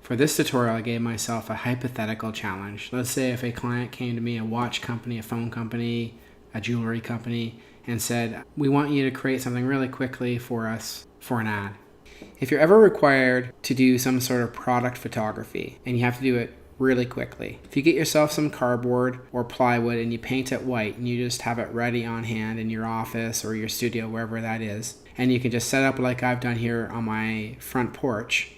For this tutorial, I gave myself a hypothetical challenge. Let's say if a client came to me, a watch company, a phone company, a jewelry company, and said, we want you to create something really quickly for us for an ad. If you're ever required to do some sort of product photography and you have to do it really quickly, if you get yourself some cardboard or plywood and you paint it white and you just have it ready on hand in your office or your studio, wherever that is, and you can just set up like I've done here on my front porch,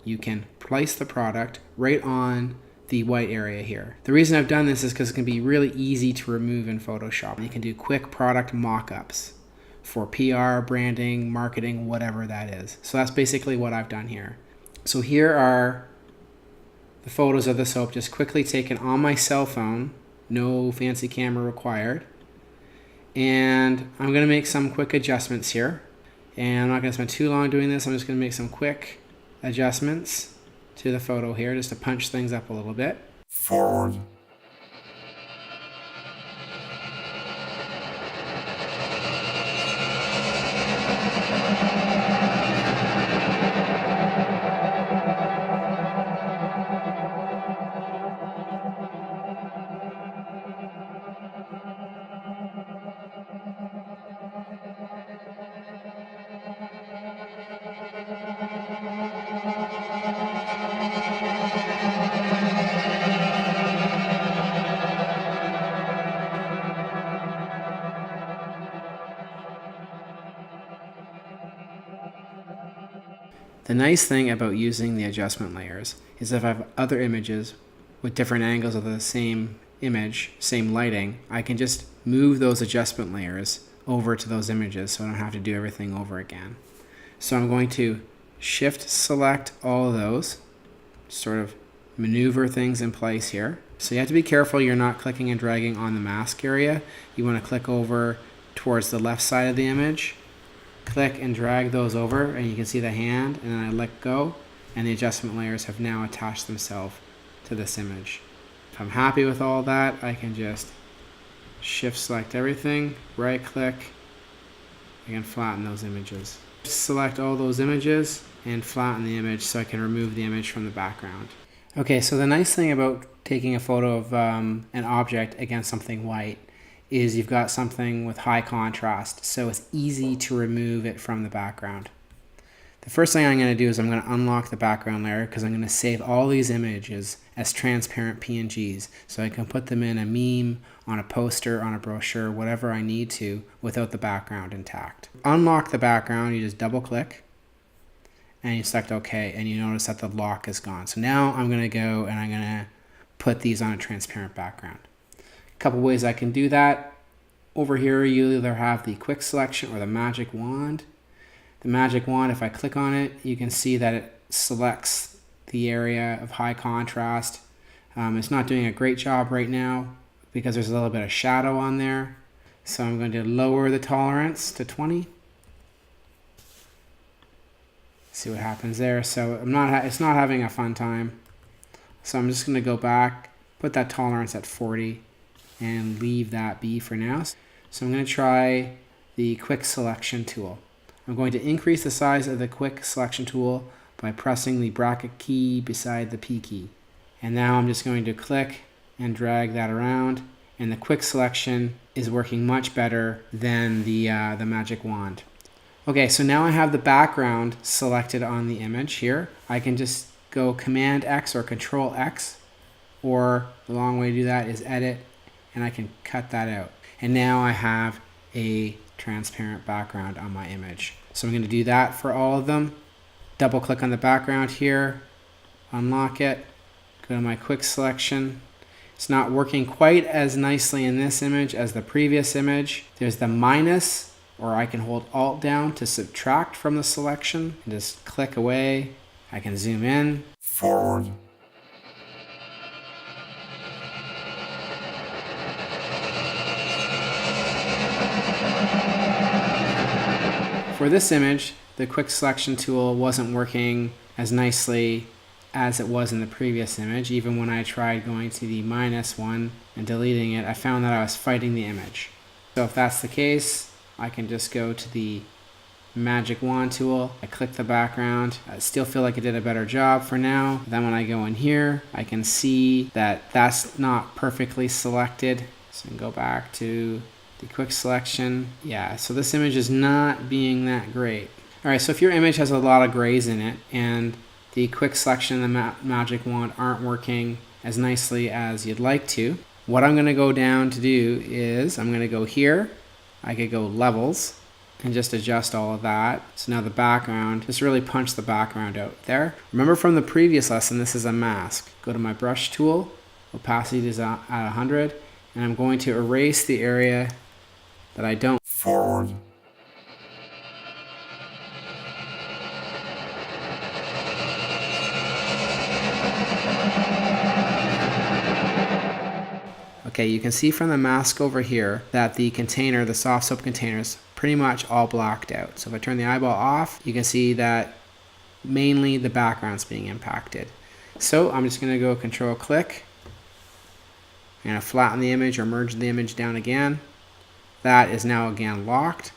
you can place the product right on the white area here. The reason I've done this is because it can be really easy to remove in Photoshop. You can do quick product mock-ups for PR, branding, marketing, whatever that is. So that's basically what I've done here. So here are the photos of the soap just quickly taken on my cell phone, no fancy camera required. And I'm going to make some quick adjustments here. And I'm not going to spend too long doing this. I'm just going to make some quick adjustments to the photo here just to punch things up a little bit. Forward. The nice thing about using the adjustment layers is if I have other images with different angles of the same image, same lighting, I can just move those adjustment layers over to those images so I don't have to do everything over again. So I'm going to shift select all of those, sort of maneuver things in place here. So you have to be careful you're not clicking and dragging on the mask area. You want to click over towards the left side of the image, click and drag those over, and you can see the hand, and then I let go, and the adjustment layers have now attached themselves to this image. If I'm happy with all that, I can just shift select everything, right click, I can flatten those images. Select all those images and flatten the image so I can remove the image from the background. Okay, so the nice thing about taking a photo of an object against something white is you've got something with high contrast, so it's easy to remove it from the background. The first thing I'm going to do is I'm going to unlock the background layer because I'm going to save all these images as transparent PNGs so I can put them in a meme, on a poster, on a brochure, whatever I need to without the background intact. Unlock the background, you just double click and you select OK, and you notice that the lock is gone. So now I'm going to go and I'm going to put these on a transparent background. A couple ways I can do that. Over here you either have the quick selection or the magic wand. The magic wand, if I click on it, you can see that it selects the area of high contrast. It's not doing a great job right now because there's a little bit of shadow on there. So I'm going to lower the tolerance to 20. See what happens there. So it's not having a fun time. So I'm just going to go back, put that tolerance at 40, and leave that be for now. So I'm going to try the quick selection tool. I'm going to increase the size of the quick selection tool by pressing the bracket key beside the P key. And now I'm just going to click and drag that around, and the quick selection is working much better than the magic wand. Okay, so now I have the background selected on the image here. I can just go Command X or Control X, or the long way to do that is Edit, and I can cut that out. And now I have a transparent background on my image. So I'm going to do that for all of them. Double click on the background here, unlock it, go to my quick selection. It's not working quite as nicely in this image as the previous image. There's the minus, or I can hold Alt down to subtract from the selection and just click away. I can zoom in. Forward. For this image, the quick selection tool wasn't working as nicely as it was in the previous image. Even when I tried going to the minus one and deleting it, I found that I was fighting the image. So if that's the case, I can just go to the magic wand tool, I click the background. I still feel like I did a better job for now. Then when I go in here, I can see that that's not perfectly selected. So I can go back to the quick selection. Yeah, so this image is not being that great. All right, so if your image has a lot of grays in it and the quick selection and the magic wand aren't working as nicely as you'd like to, what I'm gonna go down to do is I'm gonna go here. I could go levels and just adjust all of that. So now the background, just really punch the background out there. Remember from the previous lesson, this is a mask. Go to my brush tool, opacity is at 100, and I'm going to erase the area that I don't. Forward. Okay, you can see from the mask over here that the container, the soft soap container, is pretty much all blacked out. So if I turn the eyeball off, you can see that mainly the background's being impacted. So I'm just gonna go control click. I'm gonna flatten the image or merge the image down again. That is now again locked.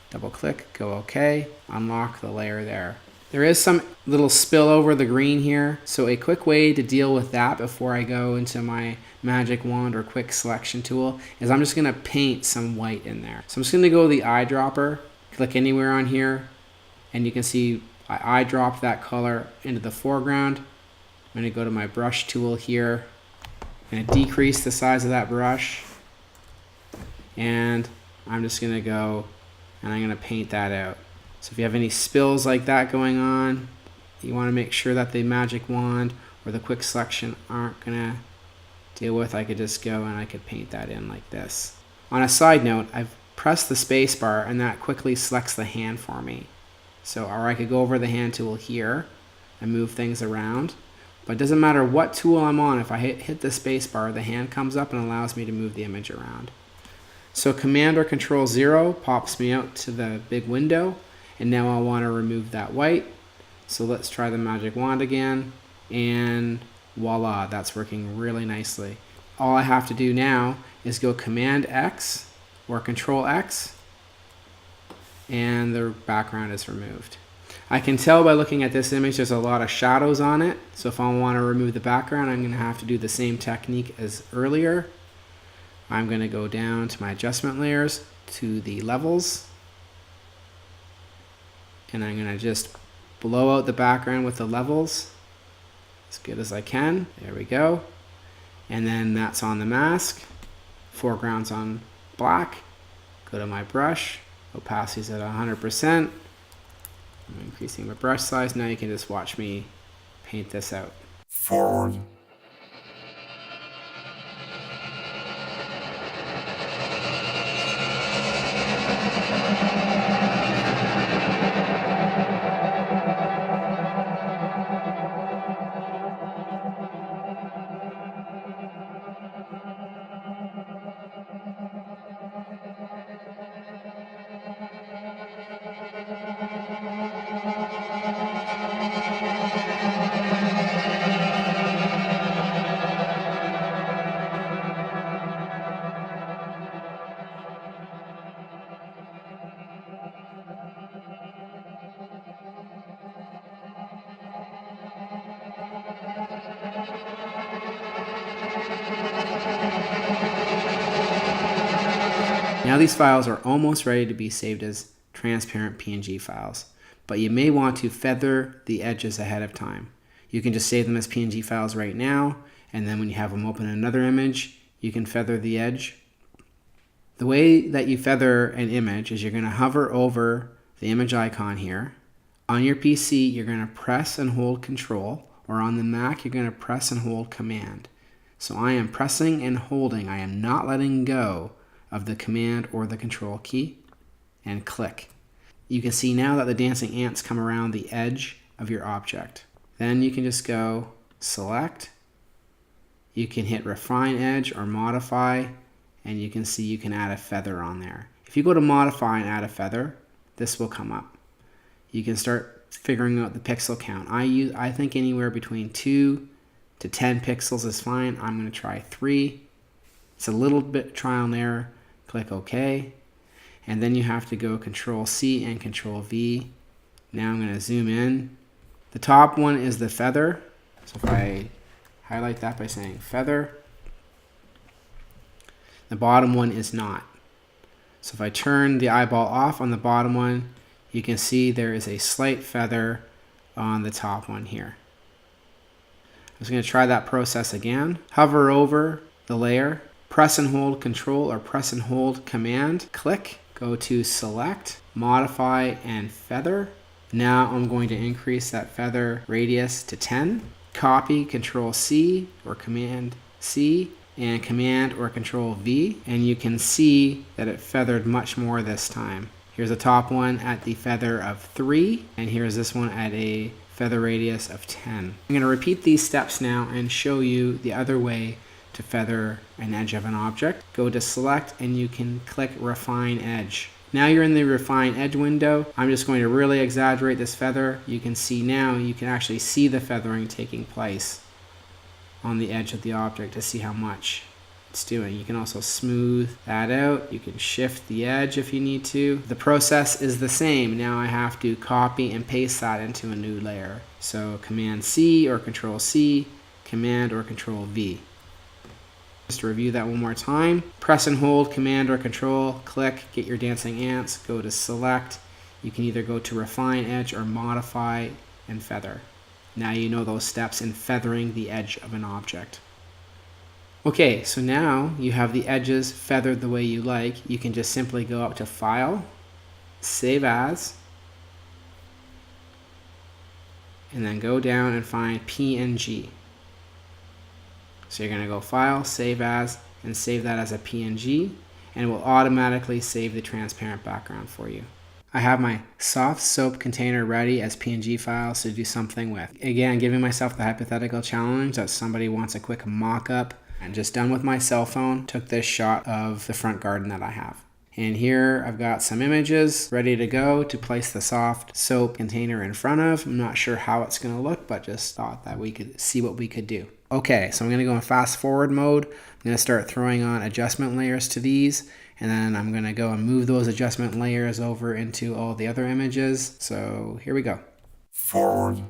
Double click, go OK, unlock the layer there. There is some little spill over the green here, so a quick way to deal with that before I go into my magic wand or quick selection tool is I'm just going to paint some white in there. So I'm just going to go to the eyedropper, click anywhere on here, and you can see I eyedropped that color into the foreground. I'm going to go to my brush tool here. I'm going to decrease the size of that brush, and I'm just going to go and I'm going to paint that out. So if you have any spills like that going on, you want to make sure that the magic wand or the quick selection aren't going to deal with. I could just go and I could paint that in like this. On a side note, I've pressed the space bar and that quickly selects the hand for me. So, or I could go over the hand tool here and move things around. But it doesn't matter what tool I'm on, if I hit the space bar, the hand comes up and allows me to move the image around. So Command or Control 0 pops me out to the big window. And now I want to remove that white. So let's try the magic wand again. And voila, that's working really nicely. All I have to do now is go Command X or Control X, and the background is removed. I can tell by looking at this image there's a lot of shadows on it. So if I want to remove the background, I'm going to have to do the same technique as earlier. I'm going to go down to my adjustment layers, to the levels, and I'm going to just blow out the background with the levels as good as I can. There we go. And then that's on the mask. Foreground's on black. Go to my brush. Opacity's at 100%. I'm increasing my brush size. Now you can just watch me paint this out. Forward. Now these files are almost ready to be saved as transparent PNG files, but you may want to feather the edges ahead of time. You can just save them as PNG files right now, and then when you have them open another image, you can feather the edge. The way that you feather an image is you're going to hover over the image icon here. On your PC, you're going to press and hold Control, or on the Mac, you're going to press and hold Command. So I am pressing and holding. I am not letting go of the Command or the Control key, and click. You can see now that the dancing ants come around the edge of your object. Then you can just go select. You can hit Refine Edge or Modify, and you can see you can add a feather on there. If you go to Modify and add a feather, this will come up. You can start figuring out the pixel count. I think anywhere between 2 to 10 pixels is fine. I'm going to try 3. It's a little bit trial and error. Click OK. and then you have to go Control C and Control V. Now I'm going to zoom in. The top one is the feather. So if I highlight that by saying feather, the bottom one is not. So if I turn the eyeball off on the bottom one, you can see there is a slight feather on the top one here. I'm just going to try that process again. Hover over the layer, press and hold Control or press and hold Command, click, go to Select, Modify, and Feather. Now I'm going to increase that feather radius to 10. Copy Control C or Command C and Command or Control V, and you can see that it feathered much more this time. Here's the top one at the feather of 3, and here's this one at a feather radius of 10. I'm going to repeat these steps now and show you the other way to feather an edge of an object. Go to Select and you can click Refine Edge. Now you're in the Refine Edge window. I'm just going to really exaggerate this feather. You can see now, you can actually see the feathering taking place on the edge of the object to see how much it's doing. You can also smooth that out. You can shift the edge if you need to. The process is the same. Now I have to copy and paste that into a new layer. So Command C or Control C, Command or Control V. Just to review that one more time, press and hold Command or Control, click, get your dancing ants, go to Select. You can either go to Refine Edge or Modify and Feather. Now you know those steps in feathering the edge of an object. Okay, so now you have the edges feathered the way you like. You can just simply go up to File, Save As, and then go down and find PNG. So you're going to go File, Save As, and save that as a PNG, and it will automatically save the transparent background for you. I have my soft soap container ready as PNG files to do something with. Again, giving myself the hypothetical challenge that somebody wants a quick mock-up, and just done with my cell phone, took this shot of the front garden that I have. And here I've got some images ready to go to place the soft soap container in front of. I'm not sure how it's going to look, but just thought that we could see what we could do. Okay, so I'm going to go in fast forward mode. I'm going to start throwing on adjustment layers to these, and then I'm going to go and move those adjustment layers over into all the other images. So here we go. Forward.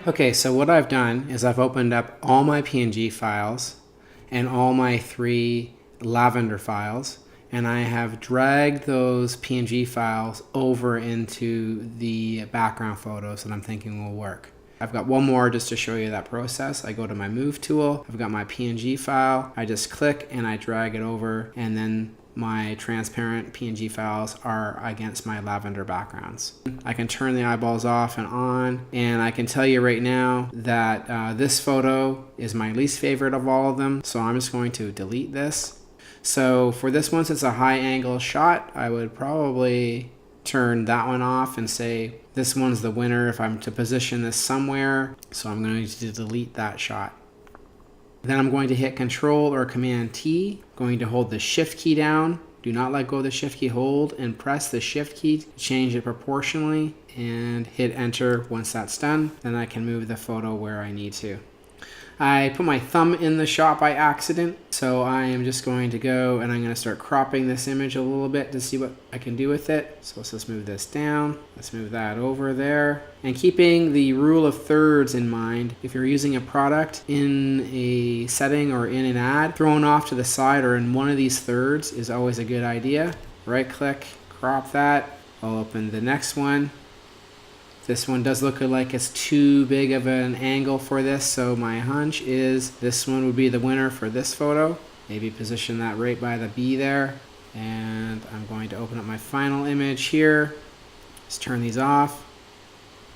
Okay, so what I've done is I've opened up all my PNG files and all my 3 lavender files, and I have dragged those PNG files over into the background photos that I'm thinking will work. I've got one more just to show you that process. I go to my Move tool, I've got my PNG file, I just click and I drag it over, and then my transparent PNG files are against my lavender backgrounds. I can turn the eyeballs off and on, and I can tell you right now that this photo is my least favorite of all of them, so I'm just going to delete this. So for this one, since it's a high angle shot, I would probably turn that one off and say this one's the winner if I'm to position this somewhere, so I'm going to delete that shot. Then I'm going to hit Control or Command T, going to hold the Shift key down. Do not let go of the Shift key, hold and press the Shift key to change it proportionally, and hit Enter once that's done. Then I can move the photo where I need to. I put my thumb in the shot by accident, so I am just going to go and I'm going to start cropping this image a little bit to see what I can do with it. So let's just move this down. Let's move that over there. And keeping the rule of thirds in mind, if you're using a product in a setting or in an ad, thrown off to the side or in one of these thirds is always a good idea. Right click, crop that. I'll open the next one, This one does look like it's too big of an angle for this, so my hunch is this one would be the winner for this photo. Maybe position that right by the B there. And I'm going to open up my final image here. Let's turn these off.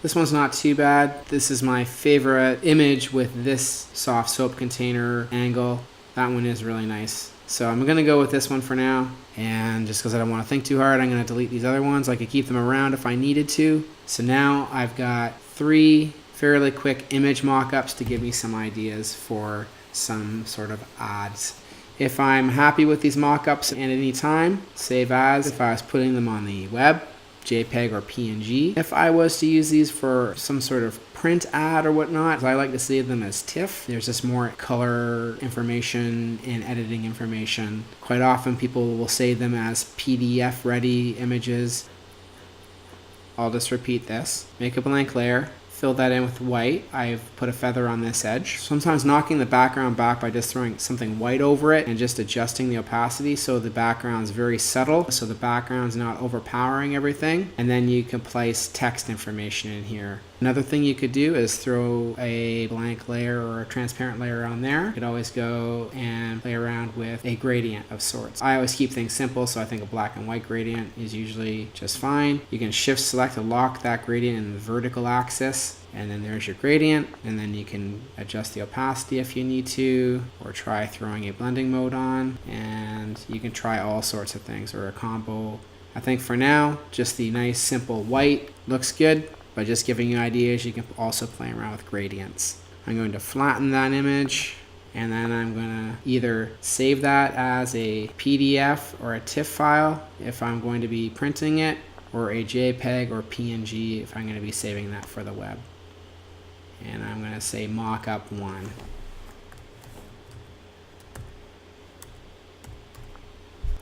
This one's not too bad. This is my favorite image with this soft soap container angle. That one is really nice. So I'm going to go with this one for now. And just because I don't want to think too hard, I'm going to delete these other ones. I could keep them around if I needed to. So now I've got 3 fairly quick image mock-ups to give me some ideas for some sort of ads. If I'm happy with these mock-ups at any time, save as if I was putting them on the web, JPEG or PNG. If I was to use these for some sort of print ad or whatnot, I like to save them as TIFF. There's just more color information and editing information. Quite often people will save them as PDF ready images. I'll just repeat this. Make a blank layer. Fill that in with white. I've put a feather on this edge. Sometimes knocking the background back by just throwing something white over it and just adjusting the opacity so the background's very subtle, so the background's not overpowering everything. And then you can place text information in here. Another thing you could do is throw a blank layer or a transparent layer on there. You could always go and play around with a gradient of sorts. I always keep things simple, so I think a black and white gradient is usually just fine. You can shift select to lock that gradient in the vertical axis, and then there's your gradient, and then you can adjust the opacity if you need to, or try throwing a blending mode on, and you can try all sorts of things, or a combo. I think for now, just the nice simple white looks good. By just giving you ideas, you can also play around with gradients. I'm going to flatten that image, and then I'm going to either save that as a PDF or a TIFF file if I'm going to be printing it, or a JPEG or PNG if I'm going to be saving that for the web. And I'm going to say mockup 1.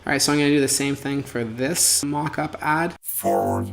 Alright, so I'm going to do the same thing for this mockup ad. Forward.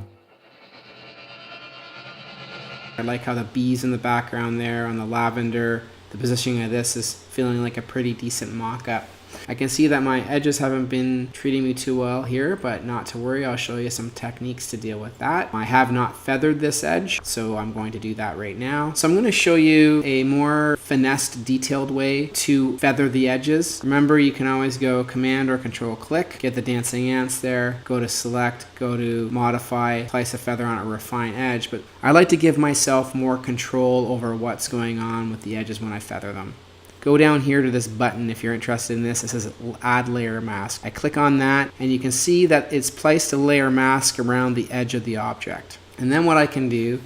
I like how the bees in the background there on the lavender. The positioning of this is feeling like a pretty decent mock-up. I can see that my edges haven't been treating me too well here, but not to worry, I'll show you some techniques to deal with that. I have not feathered this edge, so I'm going to do that right now. So I'm going to show you a more finessed, detailed way to feather the edges. Remember, you can always go Command or Control click, get the dancing ants there, go to select, go to modify, place a feather on a refine edge, but I like to give myself more control over what's going on with the edges when I feather them. Go down here to this button if you're interested in this. It says add layer mask. I click on that and you can see that it's placed a layer mask around the edge of the object. And then what I can do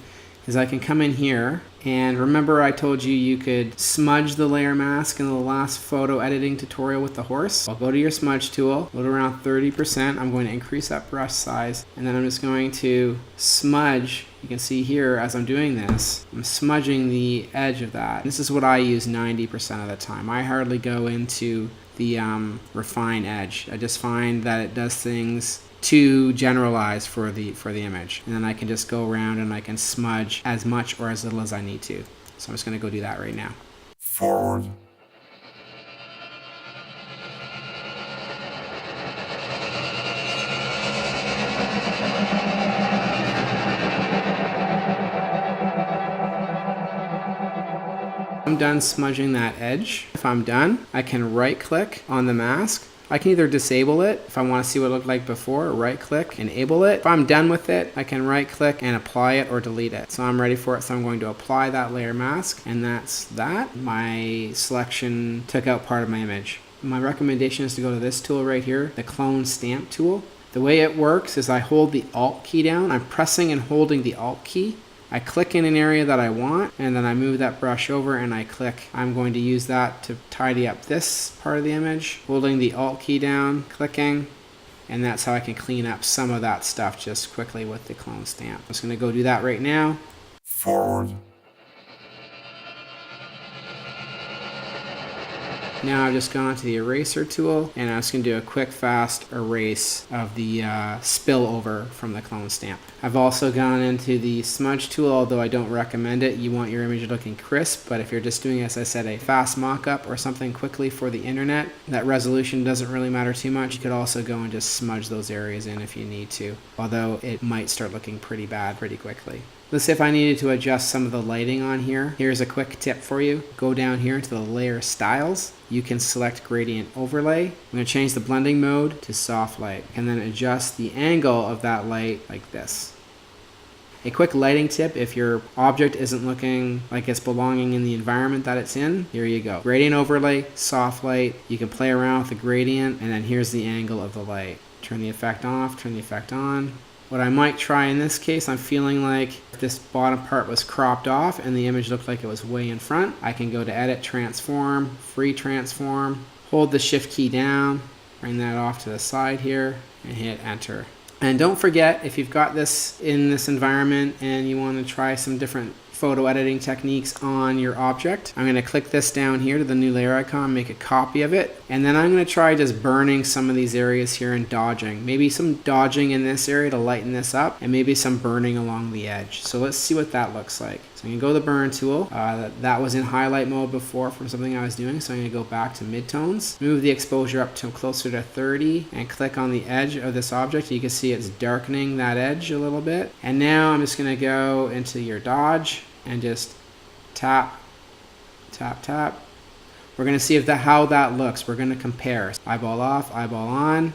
is I can come in here, and remember I told you you could smudge the layer mask in the last photo editing tutorial with the horse. I'll go to your smudge tool, go to around 30%. I'm going to increase that brush size, and then I'm just going to smudge. You can see here as I'm doing this, I'm smudging the edge of that. This is what I use 90% of the time. I hardly go into the refine edge. I just find that it does things too generalized for the image, and then I can just go around and I can smudge as much or as little as I need to. So I'm just going to go do that right now. Forward. I'm done smudging that edge. If I'm done, I can right click on the mask. I can either disable it if I want to see what it looked like before, or right click, enable it. If I'm done with it, I can right click and apply it or delete it. So I'm ready for it, so I'm going to apply that layer mask, and that's that. My selection took out part of my image. My recommendation is to go to this tool right here, the clone stamp tool. The way it works is I hold the Alt key down. I'm pressing and holding the Alt key. I click in an area that I want, and then I move that brush over and I click. I'm going to use that to tidy up this part of the image, holding the Alt key down, clicking, and that's how I can clean up some of that stuff just quickly with the clone stamp. I'm just going to go do that right now. Forward. Now I've just gone to the eraser tool, and I'm just going to do a quick fast erase of the spillover from the clone stamp. I've also gone into the smudge tool, although I don't recommend it. You want your image looking crisp, but if you're just doing, as I said, a fast mock-up or something quickly for the internet, that resolution doesn't really matter too much. You could also go and just smudge those areas in if you need to, although it might start looking pretty bad pretty quickly. Let's say if I needed to adjust some of the lighting on here, here's a quick tip for you. Go down here into the layer styles. You can select gradient overlay. I'm going to change the blending mode to soft light and then adjust the angle of that light like this. A quick lighting tip, if your object isn't looking like it's belonging in the environment that it's in, here you go. Gradient overlay, soft light. You can play around with the gradient, and then here's the angle of the light. Turn the effect off, turn the effect on. What I might try in this case, I'm feeling like if this bottom part was cropped off and the image looked like it was way in front, I can go to Edit, Transform, Free Transform, hold the Shift key down, bring that off to the side here, and hit Enter. And don't forget, if you've got this in this environment and you want to try some different photo editing techniques on your object, I'm going to click this down here to the new layer icon, make a copy of it, and then I'm going to try just burning some of these areas here and dodging. Maybe some dodging in this area to lighten this up, and maybe some burning along the edge. So let's see what that looks like. So I'm going to go to the burn tool. That was in highlight mode before from something I was doing, so I'm going to go back to midtones, move the exposure up to closer to 30, and click on the edge of this object. You can see it's darkening that edge a little bit. And now I'm just going to go into your dodge and just tap, tap, tap. We're going to see how that looks. We're going to compare. Eyeball off, eyeball on,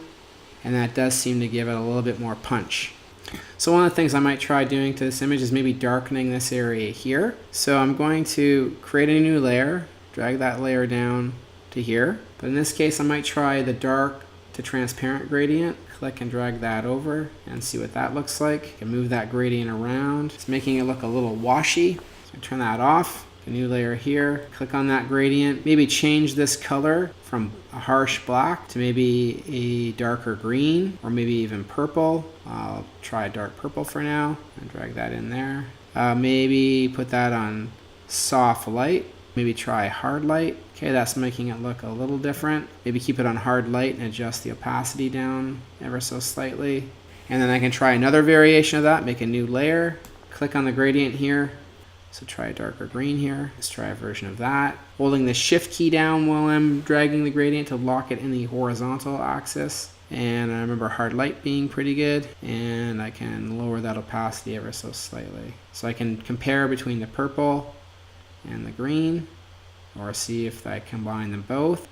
and that does seem to give it a little bit more punch. So one of the things I might try doing to this image is maybe darkening this area here. So I'm going to create a new layer, drag that layer down to here. But in this case, I might try the dark to transparent gradient. Click and drag that over and see what that looks like. You can move that gradient around. It's making it look a little washy. So turn that off. A new layer here. Click on that gradient. Maybe change this color from a harsh black to maybe a darker green or maybe even purple. I'll try dark purple for now and drag that in there. Maybe put that on soft light. Maybe try hard light. Okay, that's making it look a little different. Maybe keep it on hard light and adjust the opacity down ever so slightly. And then I can try another variation of that, make a new layer. Click on the gradient here. So try a darker green here. Let's try a version of that. Holding the Shift key down while I'm dragging the gradient to lock it in the horizontal axis. And I remember hard light being pretty good. And I can lower that opacity ever so slightly. So I can compare between the purple and the green, or see if I combine them both.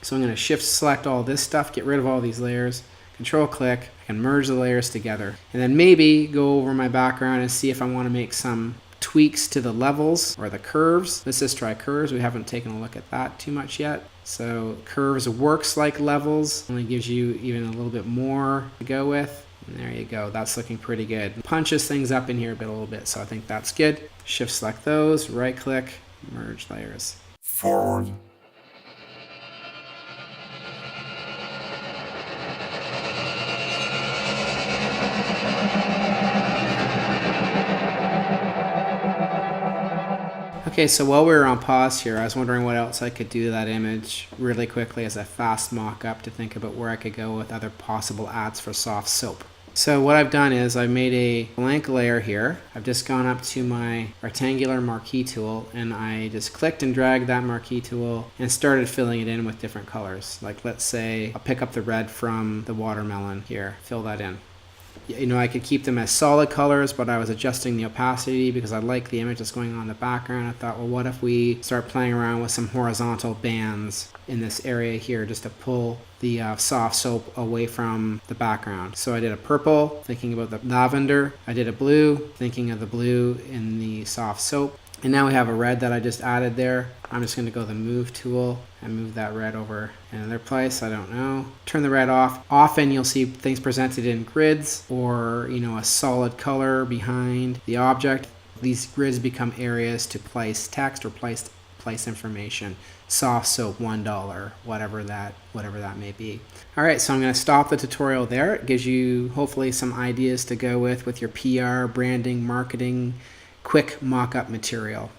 So I'm going to Shift select all this stuff, get rid of all these layers, Control click, I can merge the layers together, and then maybe go over my background and see if I want to make some tweaks to the levels or the curves. Let's just try curves. We haven't taken a look at that too much yet. So curves works like levels, only gives you even a little bit more to go with. And there you go, that's looking pretty good. Punches things up in here a little bit, so I think that's good. Shift select those, right click, merge layers. Forward. Okay, so while we were on pause here, I was wondering what else I could do to that image really quickly as a fast mock-up to think about where I could go with other possible ads for soft soap. So what I've done is I've made a blank layer here. I've just gone up to my rectangular marquee tool and I just clicked and dragged that marquee tool and started filling it in with different colors. Like let's say I'll pick up the red from the watermelon here, fill that in. You know, I could keep them as solid colors, but I was adjusting the opacity because I like the image that's going on in the background. I thought, well, what if we start playing around with some horizontal bands in this area here just to pull the soft soap away from the background. So I did a purple, thinking about the lavender. I did a blue, thinking of the blue in the soft soap. And now we have a red that I just added there. I'm just going to go to the move tool and move that red over in another place. I don't know. Turn the red off. Often you'll see things presented in grids or, you know, a solid color behind the object. These grids become areas to place text or place information. Soft soap, $1, whatever that may be. All right, so I'm going to stop the tutorial there. It gives you hopefully some ideas to go with your PR, branding, marketing, quick mock-up material.